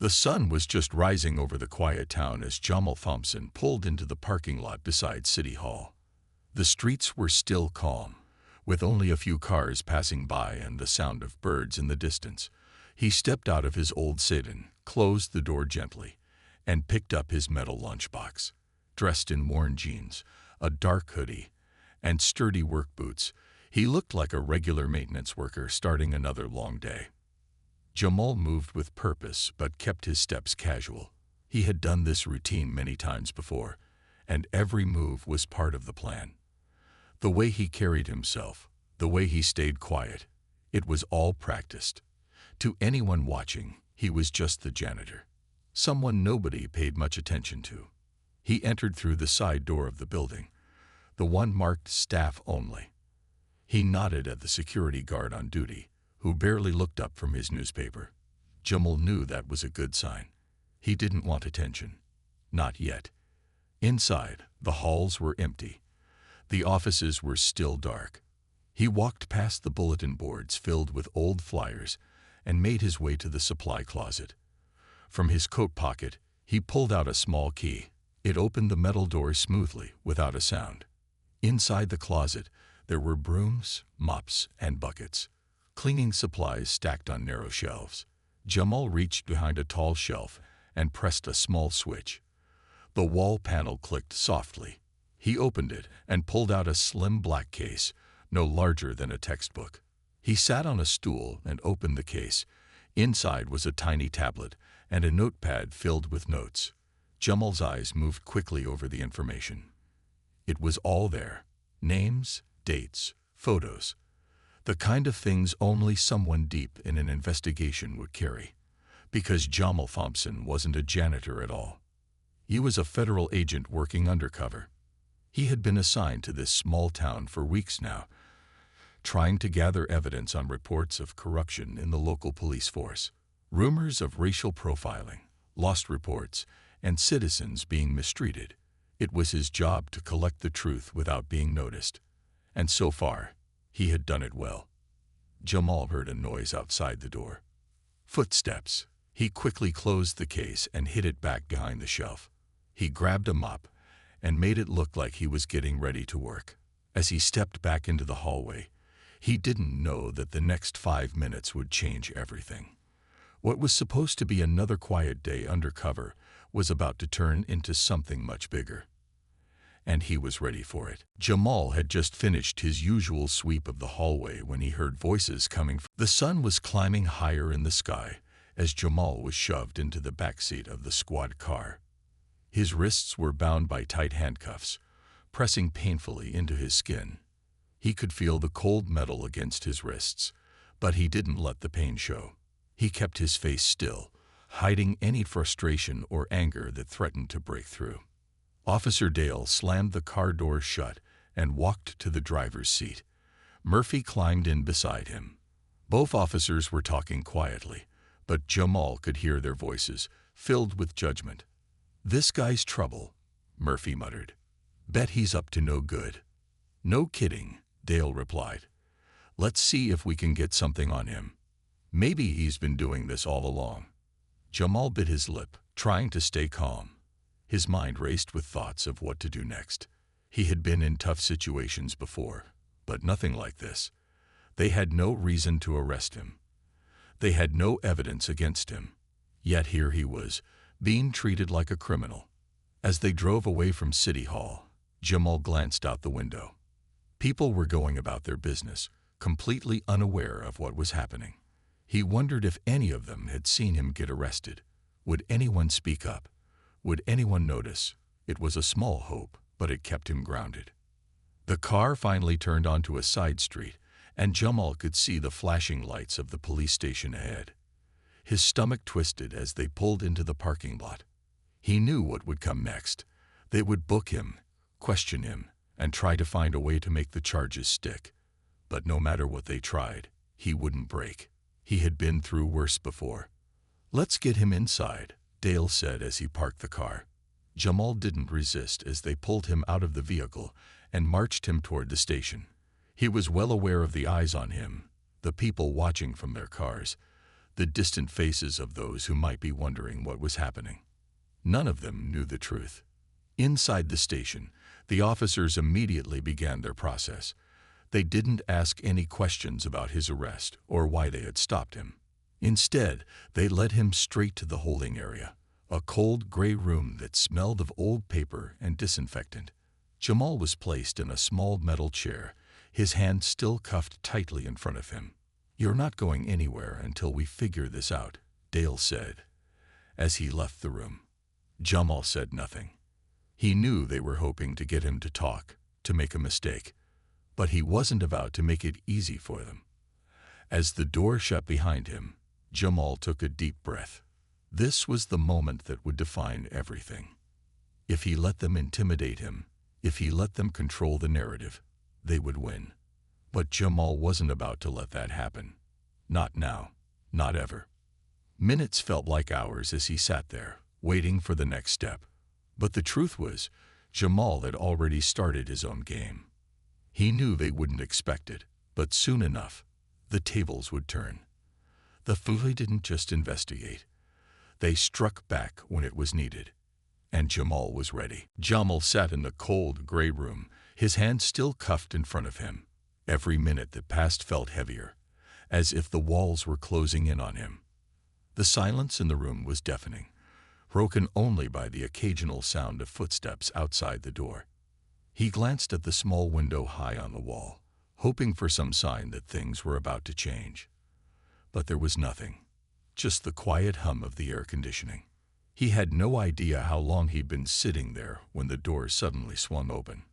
The sun was just rising over the quiet town as Jamal Thompson pulled into the parking lot beside City Hall. The streets were still calm, with only a few cars passing by and the sound of birds in the distance. He stepped out of his old sedan, closed the door gently, and picked up his metal lunchbox. Dressed in worn jeans, a dark hoodie, and sturdy work boots, he looked like a regular maintenance worker starting another long day. Jamal moved with purpose but kept his steps casual. He had done this routine many times before, and every move was part of the plan. The way he carried himself, the way he stayed quiet, it was all practiced. To anyone watching, he was just the janitor, someone nobody paid much attention to. He entered through the side door of the building, the one marked staff only. He nodded at the security guard on duty, who barely looked up from his newspaper. Jamal knew that was a good sign. He didn't want attention. Not yet. Inside, the halls were empty. The offices were still dark. He walked past the bulletin boards filled with old flyers and made his way to the supply closet. From his coat pocket, he pulled out a small key. It opened the metal door smoothly, without a sound. Inside the closet, there were brooms, mops, and buckets. Cleaning supplies stacked on narrow shelves. Jamal reached behind a tall shelf and pressed a small switch. The wall panel clicked softly. He opened it and pulled out a slim black case, no larger than a textbook. He sat on a stool and opened the case. Inside was a tiny tablet and a notepad filled with notes. Jamal's eyes moved quickly over the information. It was all there. Names, dates, photos. The kind of things only someone deep in an investigation would carry. Because Jamal Thompson wasn't a janitor at all. He was a federal agent working undercover. He had been assigned to this small town for weeks now, trying to gather evidence on reports of corruption in the local police force, rumors of racial profiling, lost reports, and citizens being mistreated. It was his job to collect the truth without being noticed. And so far, he had done it well. Jamal heard a noise outside the door. Footsteps. He quickly closed the case and hid it back behind the shelf. He grabbed a mop and made it look like he was getting ready to work. As he stepped back into the hallway, he didn't know that the next 5 minutes would change everything. What was supposed to be another quiet day undercover was about to turn into something much bigger. And he was ready for it. Jamal had just finished his usual sweep of the hallway when he heard voices coming from. The sun was climbing higher in the sky as Jamal was shoved into the backseat of the squad car. His wrists were bound by tight handcuffs, pressing painfully into his skin. He could feel the cold metal against his wrists, but he didn't let the pain show. He kept his face still, hiding any frustration or anger that threatened to break through. Officer Dale slammed the car door shut and walked to the driver's seat. Murphy climbed in beside him. Both officers were talking quietly, but Jamal could hear their voices, filled with judgment. "This guy's trouble," Murphy muttered. "Bet he's up to no good." "No kidding," Dale replied. "Let's see if we can get something on him. Maybe he's been doing this all along." Jamal bit his lip, trying to stay calm. His mind raced with thoughts of what to do next. He had been in tough situations before, but nothing like this. They had no reason to arrest him. They had no evidence against him. Yet here he was, being treated like a criminal. As they drove away from City Hall, Jamal glanced out the window. People were going about their business, completely unaware of what was happening. He wondered if any of them had seen him get arrested. Would anyone speak up? Would anyone notice? It was a small hope, but it kept him grounded. The car finally turned onto a side street, and Jamal could see the flashing lights of the police station ahead. His stomach twisted as they pulled into the parking lot. He knew what would come next. They would book him, question him, and try to find a way to make the charges stick. But no matter what they tried, he wouldn't break. He had been through worse before. "Let's get him inside," Dale said as he parked the car. Jamal didn't resist as they pulled him out of the vehicle and marched him toward the station. He was well aware of the eyes on him, the people watching from their cars, the distant faces of those who might be wondering what was happening. None of them knew the truth. Inside the station, the officers immediately began their process. They didn't ask any questions about his arrest or why they had stopped him. Instead, they led him straight to the holding area, a cold gray room that smelled of old paper and disinfectant. Jamal was placed in a small metal chair, his hand still cuffed tightly in front of him. "You're not going anywhere until we figure this out," Dale said, as he left the room. Jamal said nothing. He knew they were hoping to get him to talk, to make a mistake, but he wasn't about to make it easy for them. As the door shut behind him, Jamal took a deep breath. This was the moment that would define everything. If he let them intimidate him, if he let them control the narrative, they would win. But Jamal wasn't about to let that happen. Not now, not ever. Minutes felt like hours as he sat there, waiting for the next step. But the truth was, Jamal had already started his own game. He knew they wouldn't expect it, but soon enough, the tables would turn. The Wrongfully didn't just investigate. They struck back when it was needed. And Jamal was ready. Jamal sat in the cold, gray room, his hand still cuffed in front of him. Every minute that passed felt heavier, as if the walls were closing in on him. The silence in the room was deafening, broken only by the occasional sound of footsteps outside the door. He glanced at the small window high on the wall, hoping for some sign that things were about to change. But there was nothing, just the quiet hum of the air conditioning. He had no idea how long he'd been sitting there when the door suddenly swung open.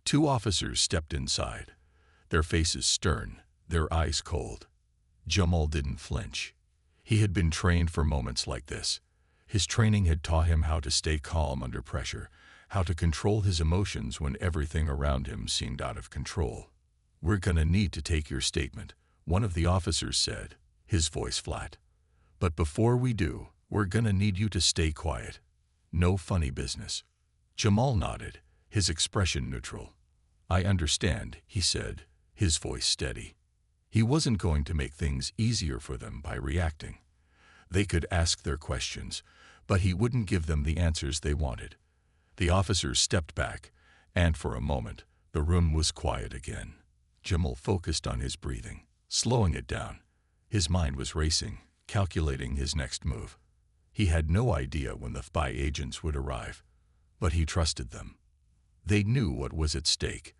Two officers stepped inside, their faces stern, their eyes cold. Jamal didn't flinch. He had been trained for moments like this. His training had taught him how to stay calm under pressure, how to control his emotions when everything around him seemed out of control. "We're gonna need to take your statement," one of the officers said, his voice flat. "But before we do, we're gonna need you to stay quiet. No funny business." Jamal nodded, his expression neutral. "I understand," he said, his voice steady. He wasn't going to make things easier for them by reacting. They could ask their questions, but he wouldn't give them the answers they wanted. The officers stepped back, and for a moment, the room was quiet again. Jamal focused on his breathing, slowing it down. His mind was racing, calculating his next move. He had no idea when the FBI agents would arrive, but he trusted them. They knew what was at stake.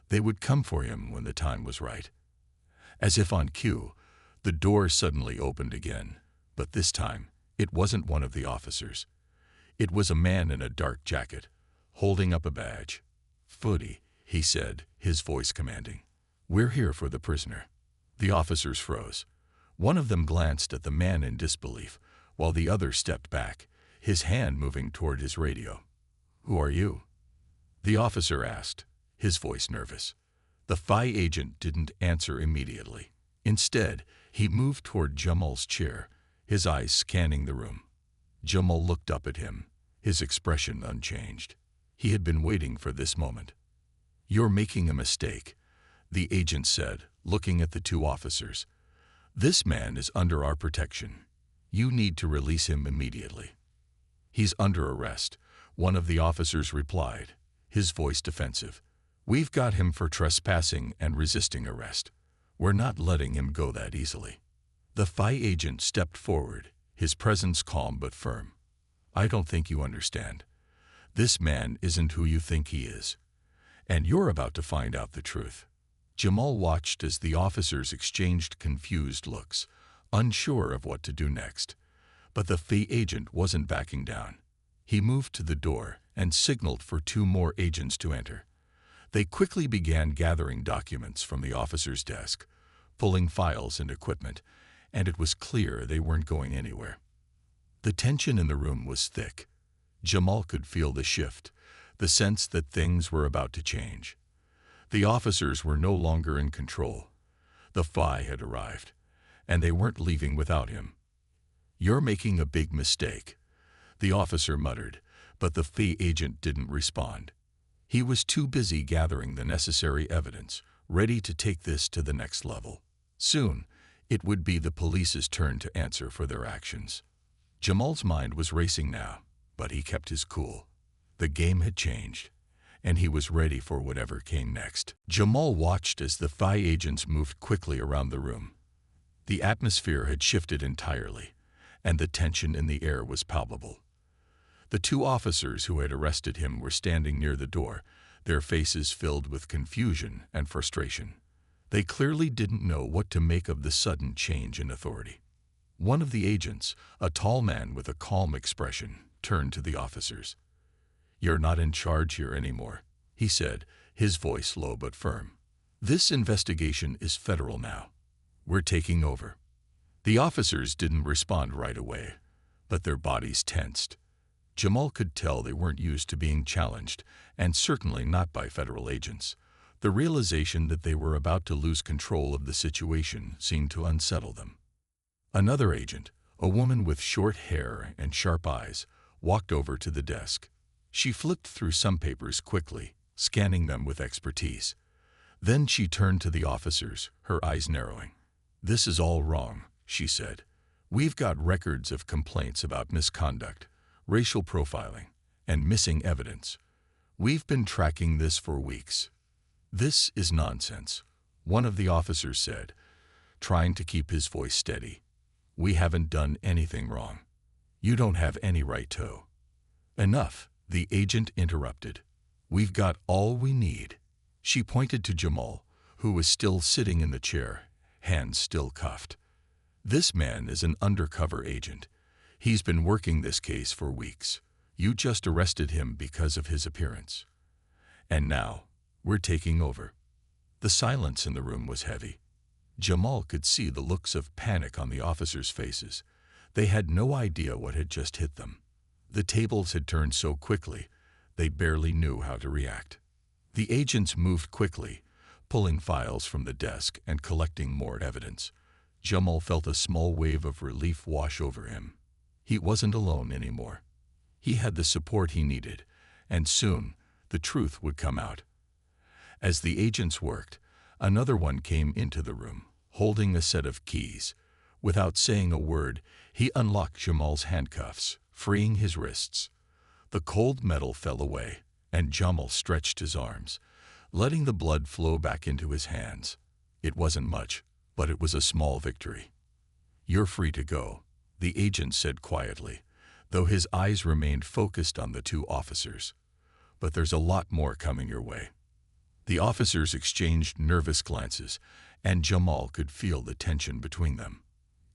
They would come for him when the time was right. As if on cue, the door suddenly opened again, but this time, it wasn't one of the officers. It was a man in a dark jacket, holding up a badge. "Wrongfully," he said, his voice commanding. "We're here for the prisoner." The officers froze. One of them glanced at the man in disbelief, while the other stepped back, his hand moving toward his radio. "Who are you?" the officer asked, his voice nervous. The FBI agent didn't answer immediately. Instead, he moved toward Jamal's chair, his eyes scanning the room. Jamal looked up at him, his expression unchanged. He had been waiting for this moment. "You're making a mistake," the agent said, looking at the two officers. "This man is under our protection. You need to release him immediately." "He's under arrest," one of the officers replied, his voice defensive. "We've got him for trespassing and resisting arrest. We're not letting him go that easily." The FBI agent stepped forward, his presence calm but firm. "I don't think you understand. This man isn't who you think he is. And you're about to find out the truth." Jamal watched as the officers exchanged confused looks, unsure of what to do next. But the FBI agent wasn't backing down. He moved to the door and signaled for two more agents to enter. They quickly began gathering documents from the officer's desk, pulling files and equipment, and it was clear they weren't going anywhere. The tension in the room was thick. Jamal could feel the shift, the sense that things were about to change. The officers were no longer in control. The FBI had arrived, and they weren't leaving without him. "You're making a big mistake," the officer muttered, but the FBI agent didn't respond. He was too busy gathering the necessary evidence, ready to take this to the next level. Soon, It would be the police's turn to answer for their actions. Jamal's mind was racing now, but he kept his cool. The game had changed, and he was ready for whatever came next. Jamal watched as the FI agents moved quickly around the room. The atmosphere had shifted entirely, and the tension in the air was palpable. The two officers who had arrested him were standing near the door, their faces filled with confusion and frustration. They clearly didn't know what to make of the sudden change in authority. One of the agents, a tall man with a calm expression, turned to the officers. "You're not in charge here anymore," he said, his voice low but firm. "This investigation is federal now. We're taking over." The officers didn't respond right away, but their bodies tensed. Jamal could tell they weren't used to being challenged, and certainly not by federal agents. The realization that they were about to lose control of the situation seemed to unsettle them. Another agent, a woman with short hair and sharp eyes, walked over to the desk. She flipped through some papers quickly, scanning them with expertise. Then she turned to the officers, her eyes narrowing. "This is all wrong," she said. "We've got records of complaints about misconduct, racial profiling, and missing evidence. We've been tracking this for weeks." "This is nonsense," one of the officers said, trying to keep his voice steady. "We haven't done anything wrong. You don't have any right to." "Enough," the agent interrupted. "We've got all we need." She pointed to Jamal, who was still sitting in the chair, hands still cuffed. "This man is an undercover agent. He's been working this case for weeks. You just arrested him because of his appearance. And now, we're taking over." The silence in the room was heavy. Jamal could see the looks of panic on the officers' faces. They had no idea what had just hit them. The tables had turned so quickly, they barely knew how to react. The agents moved quickly, pulling files from the desk and collecting more evidence. Jamal felt a small wave of relief wash over him. He wasn't alone anymore. He had the support he needed, and soon the truth would come out. As the agents worked, another one came into the room, holding a set of keys. Without saying a word, he unlocked Jamal's handcuffs, freeing his wrists. The cold metal fell away, and Jamal stretched his arms, letting the blood flow back into his hands. It wasn't much, but it was a small victory. "You're free to go," the agent said quietly, though his eyes remained focused on the two officers. "But there's a lot more coming your way." The officers exchanged nervous glances, and Jamal could feel the tension between them.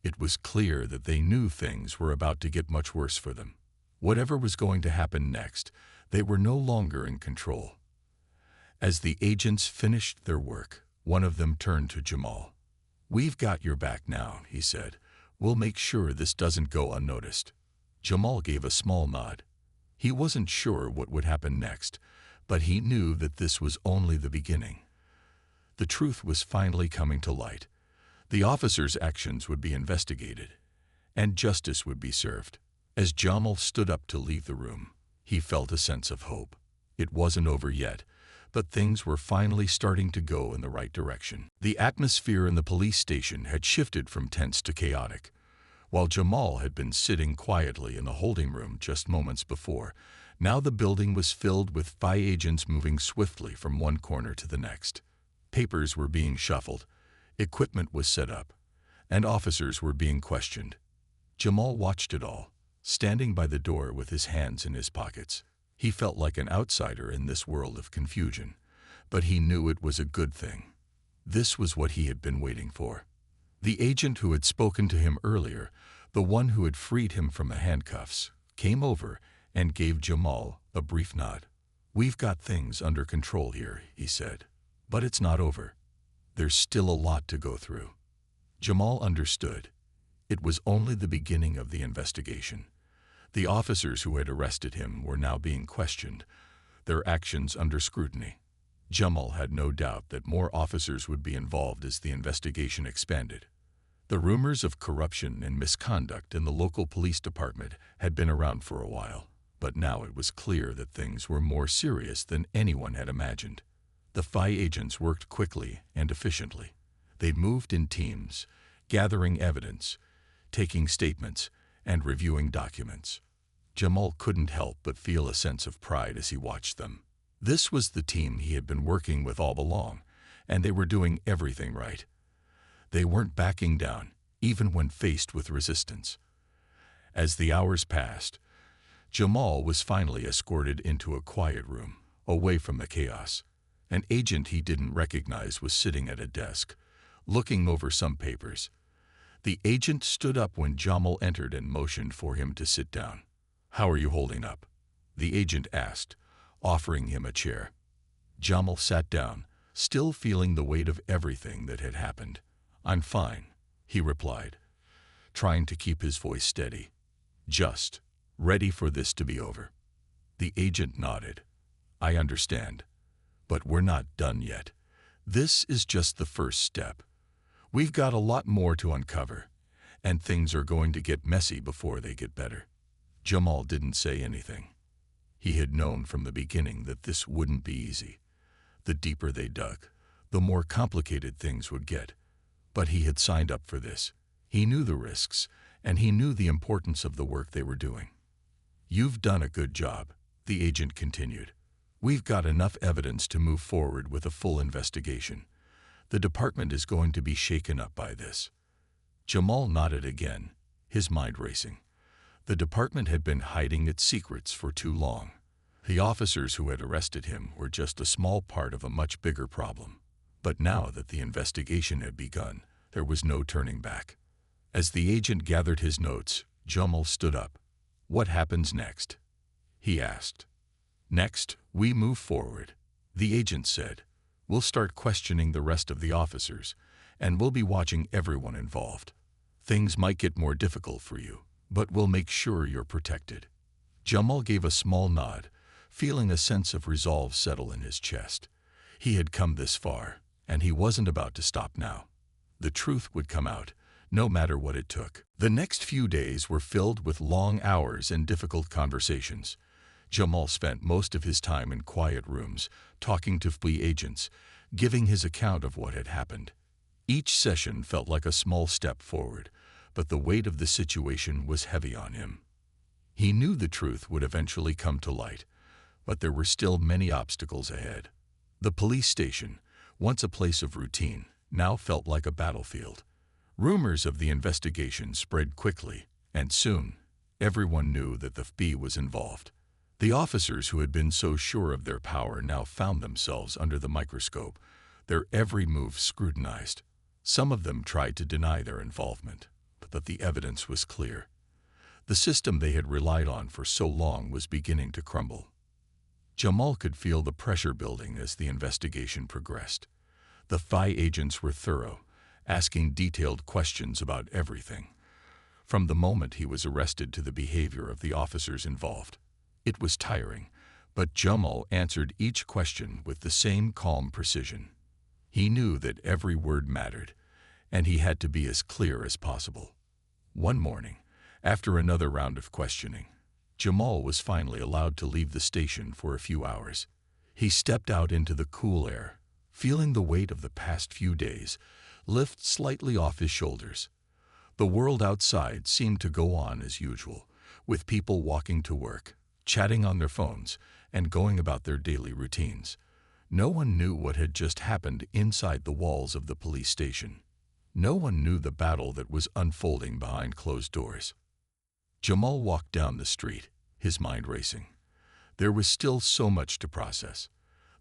It was clear that they knew things were about to get much worse for them. Whatever was going to happen next, they were no longer in control. As the agents finished their work, one of them turned to Jamal. "We've got your back now," he said. "We'll make sure this doesn't go unnoticed." Jamal gave a small nod. He wasn't sure what would happen next, but he knew that this was only the beginning. The truth was finally coming to light. The officers' actions would be investigated, and justice would be served. As Jamal stood up to leave the room, he felt a sense of hope. It wasn't over yet, but things were finally starting to go in the right direction. The atmosphere in the police station had shifted from tense to chaotic. While Jamal had been sitting quietly in the holding room just moments before, now the building was filled with FI agents moving swiftly from one corner to the next. Papers were being shuffled, equipment was set up, and officers were being questioned. Jamal watched it all, standing by the door with his hands in his pockets. He felt like an outsider in this world of confusion, but he knew it was a good thing. This was what he had been waiting for. The agent who had spoken to him earlier, the one who had freed him from the handcuffs, came over and gave Jamal a brief nod. "We've got things under control here," he said. "But it's not over. There's still a lot to go through." Jamal understood. It was only the beginning of the investigation. The officers who had arrested him were now being questioned, their actions under scrutiny. Jamal had no doubt that more officers would be involved as the investigation expanded. The rumors of corruption and misconduct in the local police department had been around for a while, but now it was clear that things were more serious than anyone had imagined. The FI agents worked quickly and efficiently. They moved in teams, gathering evidence, taking statements, and reviewing documents. Jamal couldn't help but feel a sense of pride as he watched them. This was the team he had been working with all along, and they were doing everything right. They weren't backing down, even when faced with resistance. As the hours passed, Jamal was finally escorted into a quiet room, away from the chaos. An agent he didn't recognize was sitting at a desk, looking over some papers. The agent stood up when Jamal entered and motioned for him to sit down. "How are you holding up?" the agent asked, offering him a chair. Jamal sat down, still feeling the weight of everything that had happened. "I'm fine," he replied, trying to keep his voice steady. "Just ready for this to be over." The agent nodded. "I understand, but we're not done yet. This is just the first step. We've got a lot more to uncover, and things are going to get messy before they get better." Jamal didn't say anything. He had known from the beginning that this wouldn't be easy. The deeper they dug, the more complicated things would get. But he had signed up for this. He knew the risks, and he knew the importance of the work they were doing. "You've done a good job," the agent continued. "We've got enough evidence to move forward with a full investigation. The department is going to be shaken up by this." Jamal nodded again, his mind racing. The department had been hiding its secrets for too long. The officers who had arrested him were just a small part of a much bigger problem. But now that the investigation had begun, there was no turning back. As the agent gathered his notes, Jamal stood up. "What happens next?" he asked. "Next, we move forward," the agent said. "We'll start questioning the rest of the officers, and we'll be watching everyone involved. Things might get more difficult for you, but we'll make sure you're protected." Jamal gave a small nod, feeling a sense of resolve settle in his chest. He had come this far, and he wasn't about to stop now. The truth would come out, no matter what it took. The next few days were filled with long hours and difficult conversations. Jamal spent most of his time in quiet rooms, talking to FBI agents, giving his account of what had happened. Each session felt like a small step forward, but the weight of the situation was heavy on him. He knew the truth would eventually come to light, but there were still many obstacles ahead. The police station, once a place of routine, now felt like a battlefield. Rumors of the investigation spread quickly, and soon, everyone knew that the FBI was involved. The officers who had been so sure of their power now found themselves under the microscope, their every move scrutinized. Some of them tried to deny their involvement, but the evidence was clear. The system they had relied on for so long was beginning to crumble. Jamal could feel the pressure building as the investigation progressed. The FBI agents were thorough, asking detailed questions about everything, from the moment he was arrested to the behavior of the officers involved. It was tiring, but Jamal answered each question with the same calm precision. He knew that every word mattered, and he had to be as clear as possible. One morning, after another round of questioning, Jamal was finally allowed to leave the station for a few hours. He stepped out into the cool air, feeling the weight of the past few days lift slightly off his shoulders. The world outside seemed to go on as usual, with people walking to work, chatting on their phones, and going about their daily routines. No one knew what had just happened inside the walls of the police station. No one knew the battle that was unfolding behind closed doors. Jamal walked down the street, his mind racing. There was still so much to process.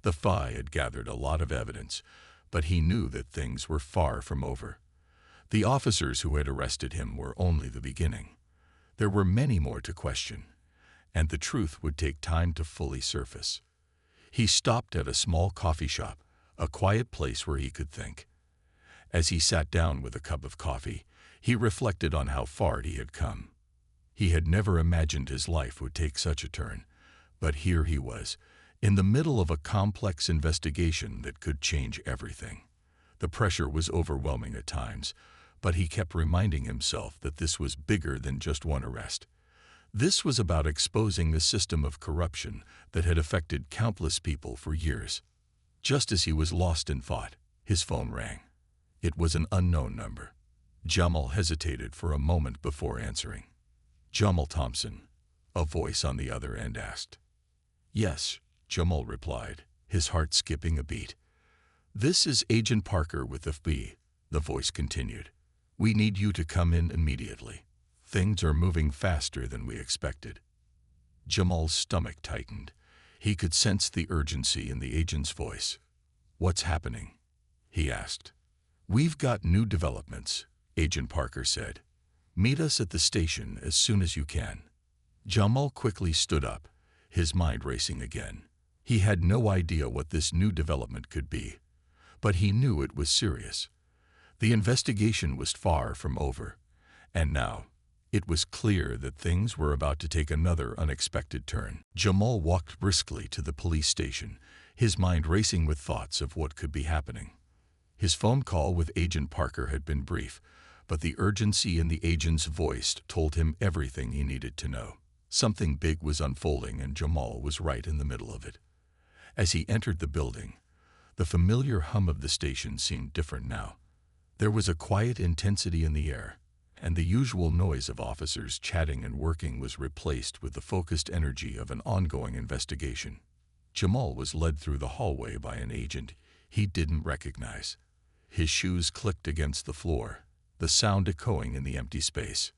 The FBI had gathered a lot of evidence, but he knew that things were far from over. The officers who had arrested him were only the beginning. There were many more to question, and the truth would take time to fully surface. He stopped at a small coffee shop, a quiet place where he could think. As he sat down with a cup of coffee, he reflected on how far he had come. He had never imagined his life would take such a turn, but here he was, in the middle of a complex investigation that could change everything. The pressure was overwhelming at times, but he kept reminding himself that this was bigger than just one arrest. This was about exposing the system of corruption that had affected countless people for years. Just as he was lost in thought, his phone rang. It was an unknown number. Jamal hesitated for a moment before answering. Jamal Thompson, a voice on the other end asked. Yes, Jamal replied, his heart skipping a beat. This is Agent Parker with the FBI, the voice continued. We need you to come in immediately. Things are moving faster than we expected. Jamal's stomach tightened. He could sense the urgency in the agent's voice. What's happening? He asked. We've got new developments, Agent Parker said. Meet us at the station as soon as you can. Jamal quickly stood up, his mind racing again. He had no idea what this new development could be, but he knew it was serious. The investigation was far from over, and now it was clear that things were about to take another unexpected turn. Jamal walked briskly to the police station, his mind racing with thoughts of what could be happening. His phone call with Agent Parker had been brief, but the urgency in the agent's voice told him everything he needed to know. Something big was unfolding, and Jamal was right in the middle of it. As he entered the building, the familiar hum of the station seemed different now. There was a quiet intensity in the air, and the usual noise of officers chatting and working was replaced with the focused energy of an ongoing investigation. Jamal was led through the hallway by an agent he didn't recognize. His shoes clicked against the floor, the sound echoing in the empty space.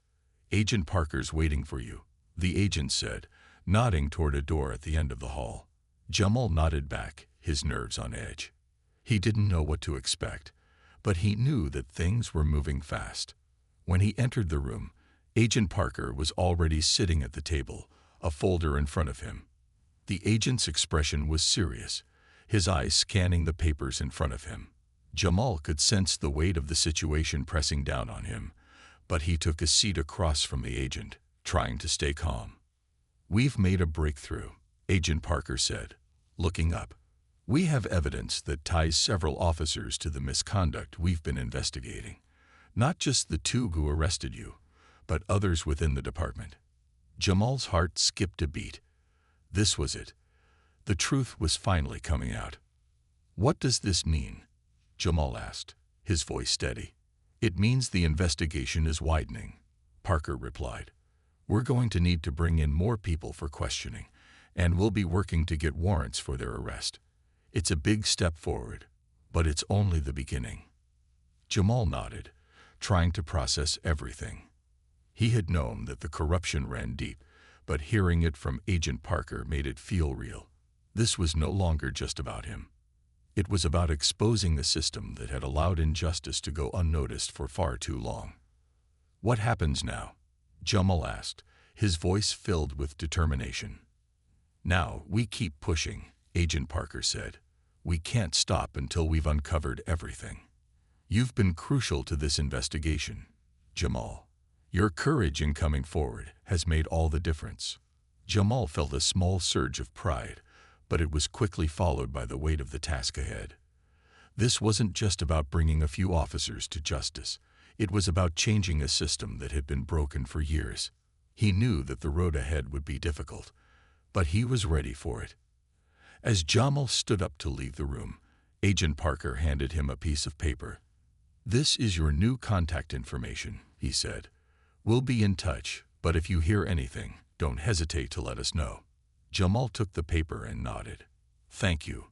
Agent Parker's waiting for you, the agent said, nodding toward a door at the end of the hall. Jamal nodded back, his nerves on edge. He didn't know what to expect, but he knew that things were moving fast. When he entered the room, Agent Parker was already sitting at the table, a folder in front of him. The agent's expression was serious, his eyes scanning the papers in front of him. Jamal could sense the weight of the situation pressing down on him, but he took a seat across from the agent, trying to stay calm. We've made a breakthrough, Agent Parker said, looking up. We have evidence that ties several officers to the misconduct we've been investigating. Not just the two who arrested you, but others within the department. Jamal's heart skipped a beat. This was it. The truth was finally coming out. What does this mean? Jamal asked, his voice steady. It means the investigation is widening, Parker replied. We're going to need to bring in more people for questioning, and we'll be working to get warrants for their arrest. It's a big step forward, but it's only the beginning. Jamal nodded, trying to process everything. He had known that the corruption ran deep, but hearing it from Agent Parker made it feel real. This was no longer just about him. It was about exposing the system that had allowed injustice to go unnoticed for far too long. What happens now? Jamal asked, his voice filled with determination. Now we keep pushing, Agent Parker said. We can't stop until we've uncovered everything. You've been crucial to this investigation, Jamal. Your courage in coming forward has made all the difference. Jamal felt a small surge of pride, but it was quickly followed by the weight of the task ahead. This wasn't just about bringing a few officers to justice. It was about changing a system that had been broken for years. He knew that the road ahead would be difficult, but he was ready for it. As Jamal stood up to leave the room, Agent Parker handed him a piece of paper. This is your new contact information, he said. We'll be in touch, but if you hear anything, don't hesitate to let us know. Jamal took the paper and nodded. Thank you,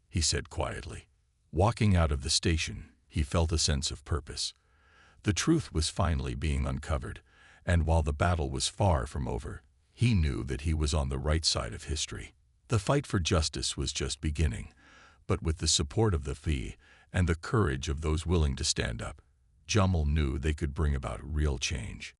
he said quietly. Walking out of the station, he felt a sense of purpose. The truth was finally being uncovered, and while the battle was far from over, he knew that he was on the right side of history. The fight for justice was just beginning, but with the support of the FBI and the courage of those willing to stand up, Jamal knew they could bring about real change.